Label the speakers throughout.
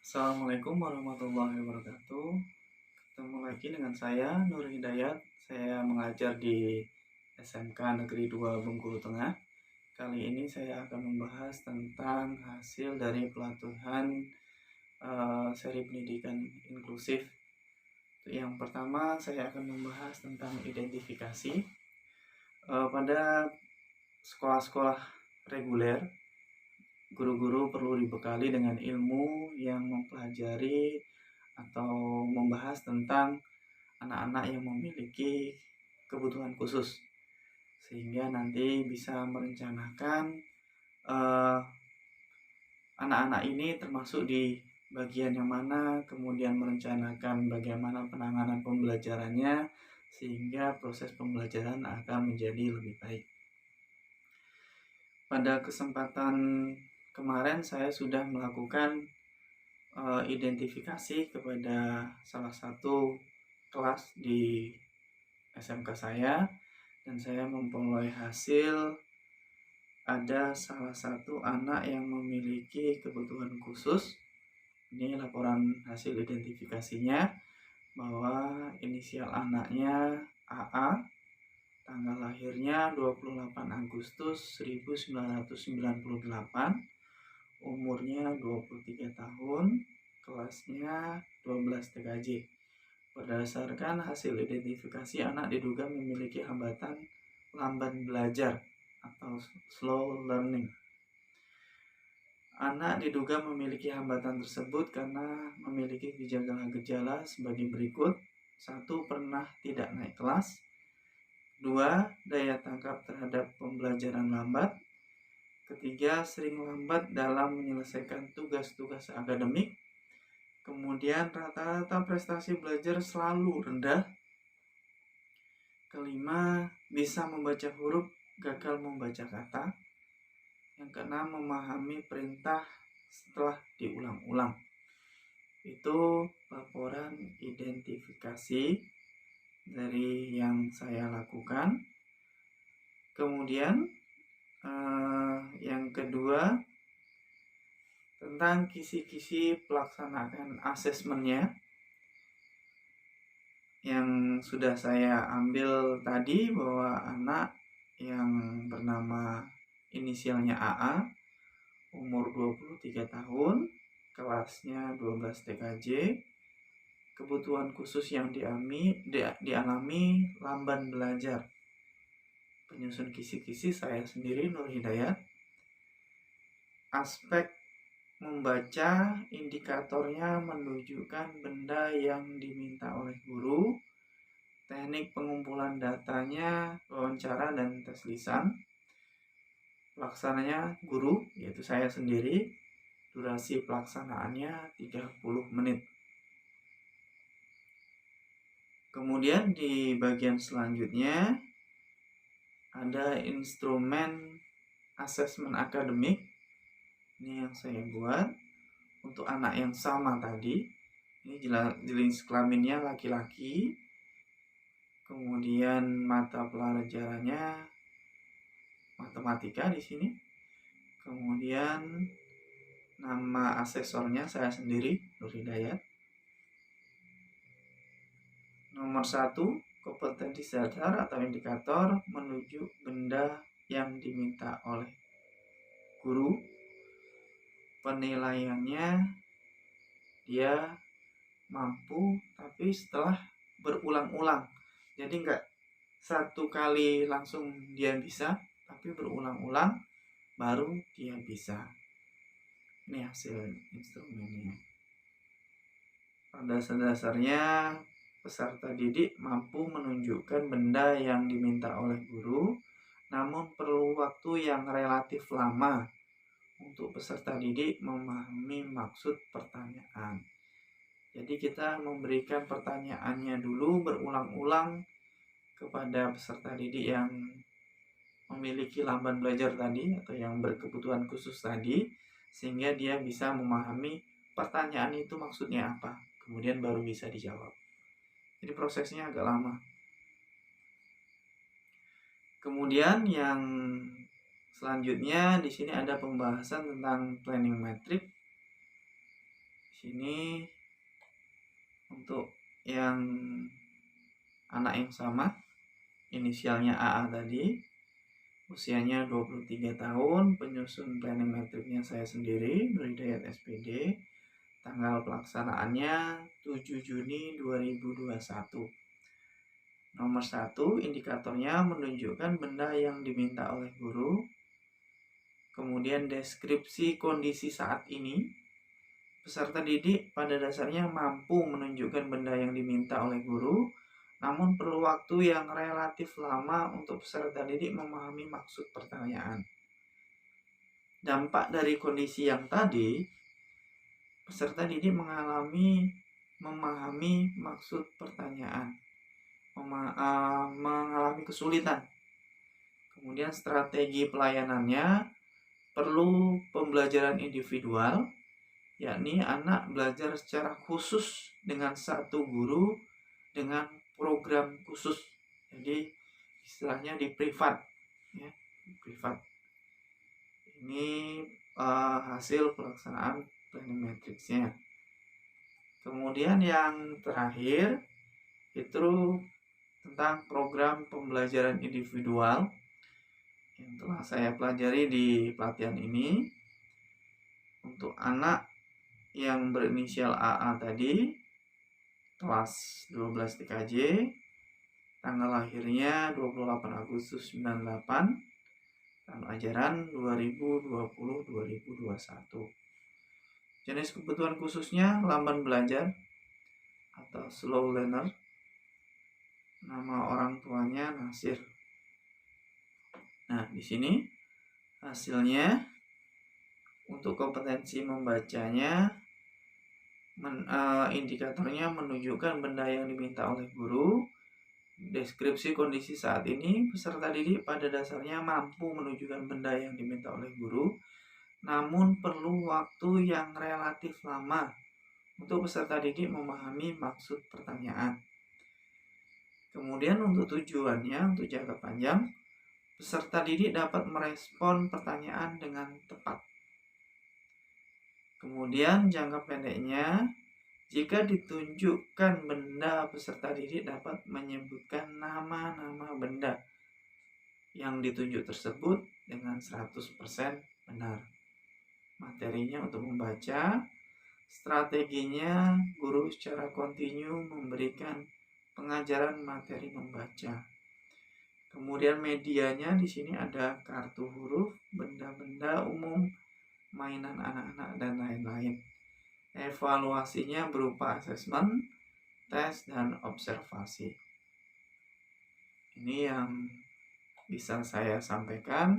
Speaker 1: Assalamualaikum warahmatullahi wabarakatuh. Ketemu lagi dengan saya Nur Hidayat. Saya mengajar di SMK Negeri 2 Bengkulu Tengah. Kali ini saya akan membahas tentang hasil dari pelatihan seri pendidikan inklusif. Yang pertama saya akan membahas tentang identifikasi. Pada sekolah-sekolah reguler, guru-guru perlu dibekali dengan ilmu yang mempelajari atau membahas tentang anak-anak yang memiliki kebutuhan khusus, sehingga nanti bisa merencanakan eh, anak-anak ini termasuk di bagian yang mana, kemudian merencanakan bagaimana penanganan pembelajarannya, sehingga proses pembelajaran akan menjadi lebih baik. Pada kesempatan kemarin saya sudah melakukan identifikasi kepada salah satu kelas di SMK saya, dan saya memperoleh hasil ada salah satu anak yang memiliki kebutuhan khusus. Ini laporan hasil identifikasinya, bahwa inisial anaknya AA, tanggal lahirnya 28 Agustus 1998, umurnya 23 tahun, kelasnya 12 TKJ. Berdasarkan hasil identifikasi, anak diduga memiliki hambatan lamban belajar atau slow learning. Anak diduga memiliki hambatan tersebut karena memiliki gejala-gejala sebagai berikut. 1. Pernah tidak naik kelas. 2. Daya tangkap terhadap pembelajaran lambat. Ketiga, sering lambat dalam menyelesaikan tugas-tugas akademik. Kemudian rata-rata prestasi belajar selalu rendah. Kelima, bisa membaca huruf, gagal membaca kata. Yang keenam, memahami perintah setelah diulang-ulang. Itu laporan identifikasi dari yang saya lakukan. Kemudian yang kedua, tentang kisi-kisi pelaksanaan asesmennya yang sudah saya ambil tadi, bahwa anak yang bernama inisialnya AA, umur 23 tahun, kelasnya 12 TKJ, kebutuhan khusus yang dialami lamban belajar. Penyusun kisi-kisi saya sendiri, Nur Hidayat. Aspek membaca, indikatornya menunjukkan benda yang diminta oleh guru. Teknik pengumpulan datanya, wawancara dan tes lisan. Pelaksananya guru, yaitu saya sendiri. Durasi pelaksanaannya 30 menit. Kemudian di bagian selanjutnya ada instrumen asesmen akademik. Ini yang saya buat untuk anak yang sama tadi. Ini jenis kelaminnya laki-laki. Kemudian mata pelajarannya matematika di sini. Kemudian nama asesornya saya sendiri, Nur Hidayat. Nomor 1, kompetensi dasar atau indikator menuju benda yang diminta oleh guru. Penilaiannya dia mampu, tapi setelah berulang-ulang. Jadi enggak satu kali langsung dia bisa, tapi berulang-ulang baru dia bisa. Ini hasil instrumennya. Pada dasarnya peserta didik mampu menunjukkan benda yang diminta oleh guru, namun perlu waktu yang relatif lama untuk peserta didik memahami maksud pertanyaan. Jadi kita memberikan pertanyaannya dulu berulang-ulang kepada peserta didik yang memiliki lamban belajar tadi atau yang berkebutuhan khusus tadi, sehingga dia bisa memahami pertanyaan itu maksudnya apa, kemudian baru bisa dijawab. Jadi prosesnya agak lama. Kemudian yang selanjutnya di sini ada pembahasan tentang planning metric. Di Sini untuk yang anak yang sama, inisialnya AA tadi, usianya 23 tahun, penyusun planning metriknya saya sendiri, Nur Hidayat SPD, tanggal pelaksanaannya 7 Juni 2021. Nomor 1, indikatornya menunjukkan benda yang diminta oleh guru. Kemudian deskripsi kondisi saat ini. Peserta didik pada dasarnya mampu menunjukkan benda yang diminta oleh guru, namun perlu waktu yang relatif lama untuk peserta didik memahami maksud pertanyaan. Dampak dari kondisi yang tadi, peserta didik memahami maksud pertanyaan, mengalami kesulitan. Kemudian strategi pelayanannya perlu pembelajaran individual, yakni anak belajar secara khusus dengan satu guru dengan program khusus. Jadi istilahnya di privat, ya, privat. Ini hasil pelaksanaan planning matrixnya. Kemudian yang terakhir itu tentang program pembelajaran individual yang telah saya pelajari di pelatihan ini. Untuk anak yang berinisial AA tadi, kelas 12 TKJ, tanggal lahirnya 28 Agustus 98, tahun ajaran 2020-2021. Jenis kebutuhan khususnya lamban belajar atau slow learner. Nama orang tuanya Nasir. Nah, di sini hasilnya untuk kompetensi membacanya, indikatornya menunjukkan benda yang diminta oleh guru. Deskripsi kondisi saat ini, peserta didik pada dasarnya mampu menunjukkan benda yang diminta oleh guru, namun perlu waktu yang relatif lama untuk peserta didik memahami maksud pertanyaan. Kemudian untuk tujuannya, untuk jangka panjang, peserta didik dapat merespon pertanyaan dengan tepat. Kemudian jangka pendeknya, jika ditunjukkan benda, peserta didik dapat menyebutkan nama-nama benda yang ditunjuk tersebut dengan 100% benar. Materinya untuk membaca, strateginya guru secara kontinu memberikan pengajaran materi membaca. Kemudian medianya di sini ada kartu huruf, benda-benda umum, mainan anak-anak, dan lain-lain. Evaluasinya berupa asesmen, tes, dan observasi. Ini yang bisa saya sampaikan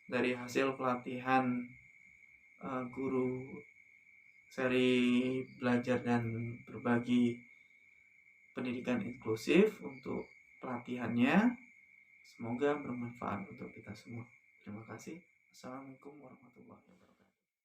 Speaker 1: dari hasil pelatihan guru seri belajar dan berbagi pendidikan inklusif untuk pelatihannya. Semoga bermanfaat untuk kita semua. Terima kasih. Assalamualaikum warahmatullahi wabarakatuh.